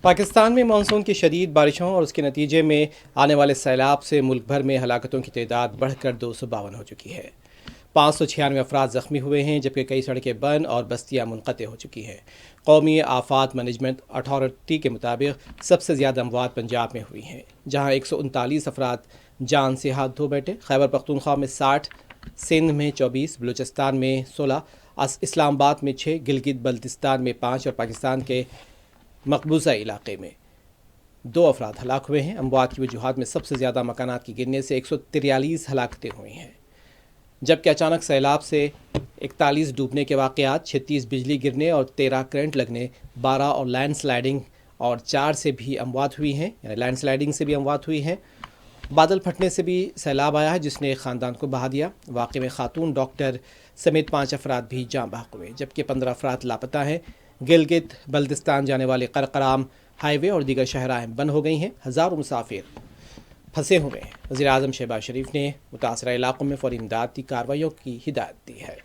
پاکستان میں مانسون کی شدید بارشوں اور اس کے نتیجے میں آنے والے سیلاب سے ملک بھر میں ہلاکتوں کی تعداد بڑھ کر 252 ہو چکی ہے۔ 596 افراد زخمی ہوئے ہیں، جبکہ کئی سڑکیں بند اور بستیاں منقطع ہو چکی ہیں۔ قومی آفات مینجمنٹ اتھارٹی کے مطابق سب سے زیادہ اموات پنجاب میں ہوئی ہیں، جہاں 139 افراد جان سے ہاتھ دھو بیٹھے۔ خیبر پختونخوا میں 60، سندھ میں 24، بلوچستان میں 16، اسلام آباد میں 6، گلگت بلتستان میں 5 اور پاکستان کے مقبوضہ علاقے میں 2 افراد ہلاک ہوئے ہیں۔ اموات کی وجوہات میں سب سے زیادہ مکانات کی گرنے سے 143 ہلاکتیں ہوئی ہیں، جبکہ اچانک سیلاب سے 41 ڈوبنے کے واقعات، 36 بجلی گرنے اور 13 کرنٹ لگنے، 12 اور لینڈ سلائڈنگ اور 4 سے بھی اموات ہوئی ہیں، یعنی لینڈ سلائڈنگ سے بھی اموات ہوئی ہیں۔ بادل پھٹنے سے بھی سیلاب آیا ہے، جس نے ایک خاندان کو بہا دیا۔ واقعے میں خاتون ڈاکٹر سمیت 5 افراد بھی جاں بحق ہوئے، جبکہ 15 افراد لاپتہ ہیں۔ گلگت بلتستان جانے والے قرقرام ہائی وے اور دیگر شاہراہیں بند ہو گئی ہیں، ہزاروں مسافر پھنسے ہوئے ہیں۔ وزیر اعظم شہباز شریف نے متاثرہ علاقوں میں فوری امدادی کارروائیوں کی ہدایت دی ہے۔